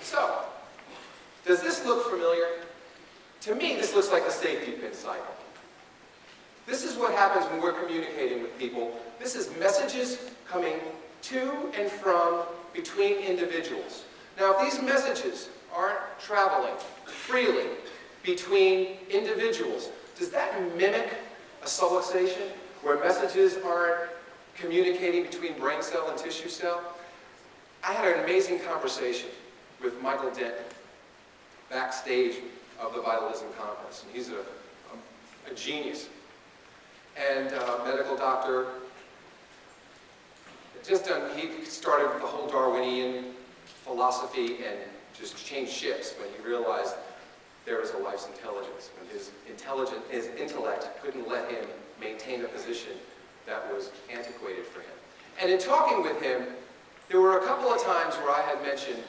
So, does this look familiar? To me, this looks like a safety pin cycle. This is what happens when we're communicating with people. This is messages coming to and from between individuals. Now, if these messages aren't traveling freely between individuals, does that mimic a subluxation where messages aren't communicating between brain cell and tissue cell? I had an amazing conversation with Michael Denton backstage of the Vitalism Conference. And he's a genius and a medical doctor. He started the whole Darwinian philosophy and just changed ships when he realized there was a life's intelligence. When his intellect couldn't let him maintain a position that was antiquated for him. And in talking with him, there were a couple of times where I had mentioned,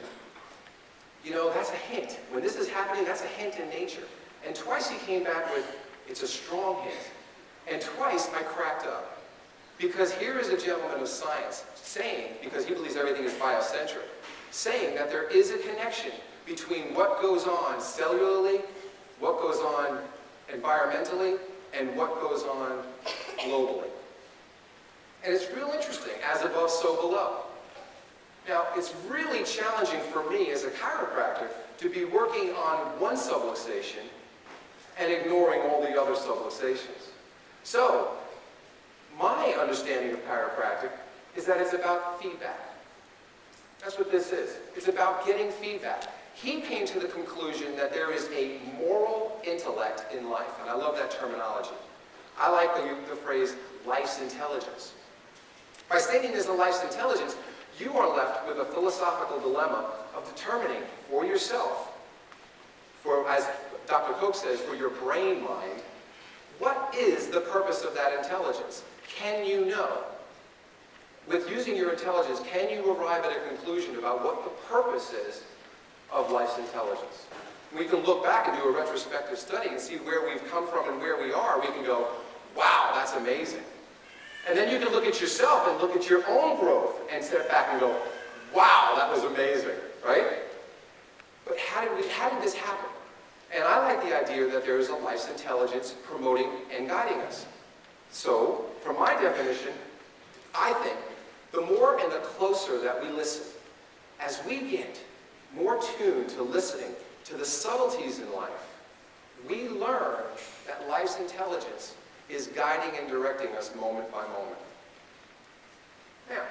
you know, that's a hint. When this is happening, that's a hint in nature. And twice he came back with, it's a strong hint. And twice I cracked up. Because here is a gentleman of science saying, because he believes everything is biocentric, saying that there is a connection between what goes on cellularly, what goes on environmentally, and what goes on globally. And it's real interesting, as above, so below. Now, it's really challenging for me as a chiropractor to be working on one subluxation and ignoring all the other subluxations. So, my understanding of chiropractic is that it's about feedback. That's what this is. It's about getting feedback. He came to the conclusion that there is a moral intellect in life, and I love that terminology. I like the phrase, life's intelligence. By stating there's a life's intelligence, you are left with a philosophical dilemma of determining for yourself, for, as Dr. Koch says, for your brain mind, what is the purpose of that intelligence? Can you know? With using your intelligence, can you arrive at a conclusion about what the purpose is of life's intelligence? We can look back and do a retrospective study and see where we've come from and where we are. We can go, wow, that's amazing. And then you can look at yourself and look at your own growth and step back and go, wow, that was amazing, right? But how did this happen? And I like the idea that there is a life's intelligence promoting and guiding us. So, from my definition, I think the more and the closer that we listen, as we get more tuned to listening to the subtleties in life, we learn that life's intelligence is guiding and directing us moment by moment. Now,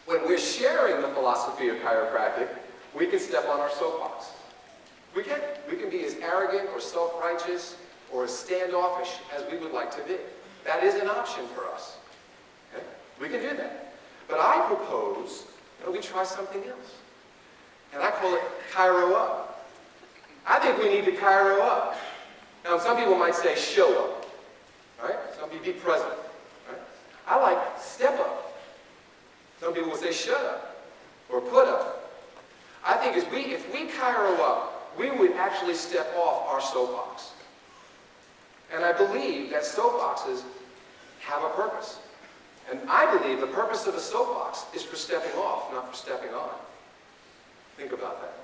when we're sharing the philosophy of chiropractic, we can step on our soapbox. We can be as arrogant or self-righteous or as standoffish as we would like to be. That is an option for us. Okay? We can do that. But I propose that we try something else. And I call it Chiro up. I think we need to Chiro up. Now, some people might say show up. Right? Some people be present. Right? I like step up. Some people will say shut up or put up. I think if we Chiro up, we would actually step off our soapbox. And I believe that soapboxes have a purpose. And I believe the purpose of a soapbox is for stepping off, not for stepping on. Think about that.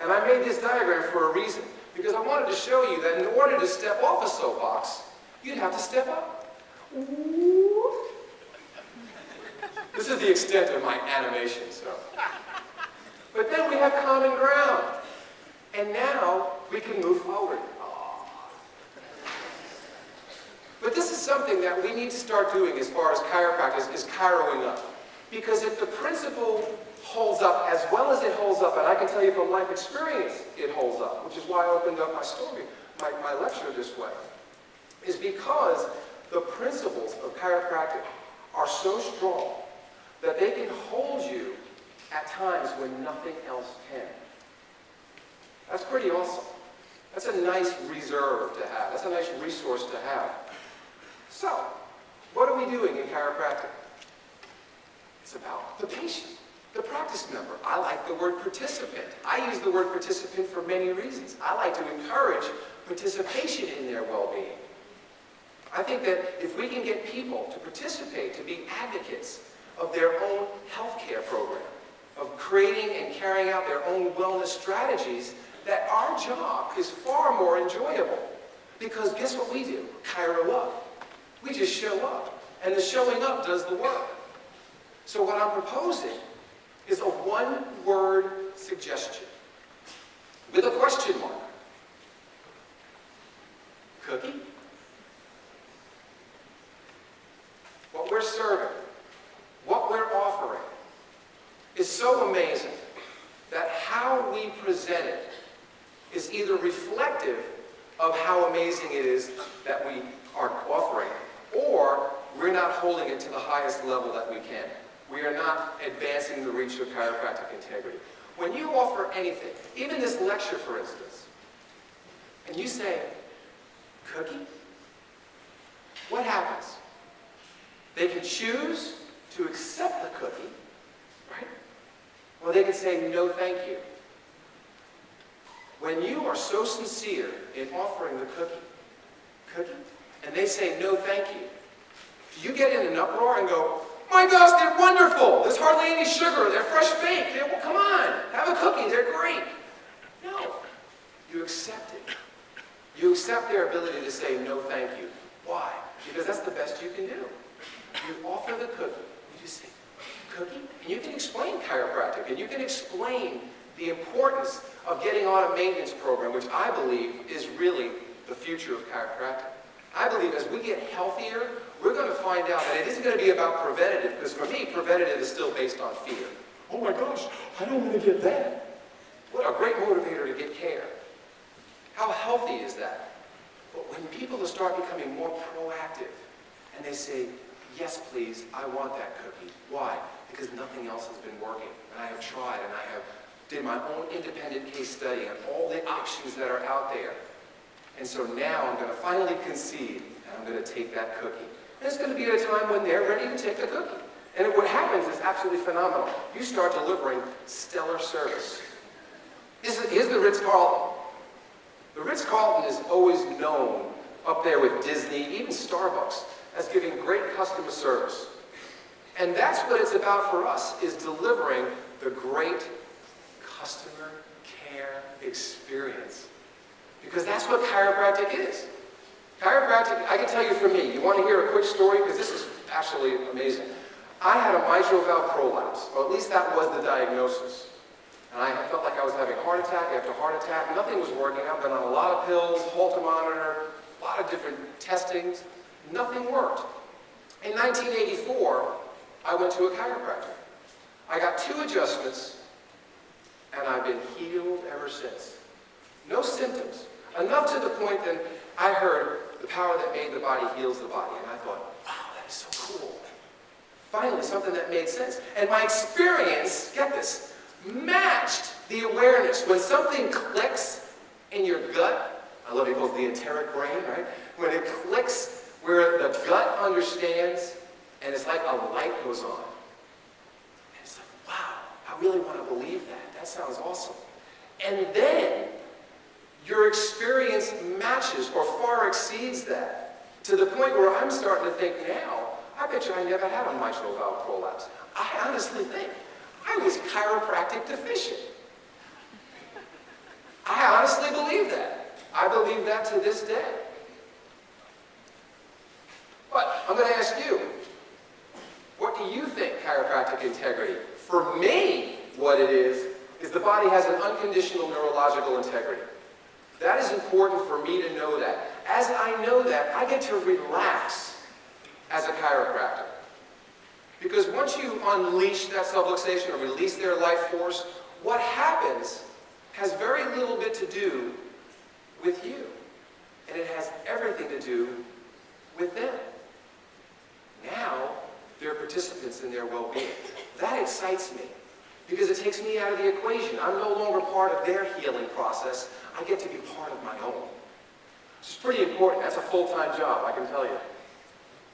And I made this diagram for a reason, because I wanted to show you that in order to step off a soapbox, you'd have to step up. Ooh. This is the extent of my animation, so. But then we have common ground. And now we can move forward. But this is something that we need to start doing as far as chiropractic is chiroing up. Because if the principle holds up as well as it holds up, and I can tell you from life experience it holds up, which is why I opened up my story, my lecture this way, is because the principles of chiropractic are so strong that they can hold you at times when nothing else can. That's pretty awesome. That's a nice reserve to have. That's a nice resource to have. So, what are we doing in chiropractic? It's about the patient, the practice member. I like the word participant. I use the word participant for many reasons. I like to encourage participation in their well-being. I think that if we can get people to participate, to be advocates of their own healthcare program, of creating and carrying out their own wellness strategies, that our job is far more enjoyable. Because guess what we do? Chiro up. We just show up. And the showing up does the work. So what I'm proposing is a one-word suggestion with a question mark. Cookie? What we're serving, what we're offering, is so amazing that how we present it is either reflective of how amazing it is that we are offering, or we're not holding it to the highest level that we can. We are not advancing the reach of chiropractic integrity. When you offer anything, even this lecture for instance, and you say, cookie, what happens? They can choose to accept the cookie, right? Or they can say, no thank you. When you are so sincere in offering the cookie, and they say, no thank you, do you get in an uproar and go, my gosh, they're wonderful. There's hardly any sugar. They're fresh baked. Well, come on, have a cookie. They're great. No. You accept it. You accept their ability to say no thank you. Why? Because that's the best you can do. You offer the cookie. You just say, cookie? And you can explain chiropractic, and you can explain the importance of getting on a maintenance program, which I believe is really the future of chiropractic. I believe as we get healthier, we're going to find out that it isn't going to be about preventative, because for me, preventative is still based on fear. Oh my gosh, I don't want to get that. What a great motivator to get care. How healthy is that? But when people start becoming more proactive, and they say, yes please, I want that cookie. Why? Because nothing else has been working. And I have tried, and I have did my own independent case study on all the options that are out there. And so now I'm going to finally concede, and I'm going to take that cookie. And it's going to be at a time when they're ready to take the cookie. And what happens is absolutely phenomenal. You start delivering stellar service. Here's the Ritz-Carlton. The Ritz-Carlton is always known up there with Disney, even Starbucks, as giving great customer service. And that's what it's about for us, is delivering the great customer care experience. Because that's what chiropractic is. Chiropractic, I can tell you for me, you want to hear a quick story? Because this is absolutely amazing. I had a mitral valve prolapse, or at least that was the diagnosis. And I felt like I was having heart attack after heart attack. Nothing was working. I've been on a lot of pills, Holter monitor, a lot of different testings. Nothing worked. In 1984, I went to a chiropractor. I got 2 adjustments, and I've been healed ever since. No symptoms. Enough to the point that I heard the power that made the body heals the body. And I thought, wow, that is so cool. Finally, something that made sense. And my experience, get this, matched the awareness. When something clicks in your gut, I love it called the enteric brain, right? When it clicks where the gut understands, and it's like a light goes on. And it's like, wow, I really want to believe that. That sounds awesome. And then your experience matches or far exceeds that, to the point where I'm starting to think now, I bet you I never had a mitral valve prolapse. I honestly think I was chiropractic deficient. I honestly believe that. I believe that to this day. But I'm going to ask you, what do you think chiropractic integrity? For me, what it is the body has an unconditional neurological integrity. That is important for me to know that. As I know that, I get to relax as a chiropractor. Because once you unleash that subluxation or release their life force, what happens has very little bit to do with you. And it has everything to do with them. Now, they're participants in their well-being. That excites me, because it takes me out of the equation. I'm no longer part of their healing process. I get to be part of my own. It's pretty important. That's a full-time job, I can tell you.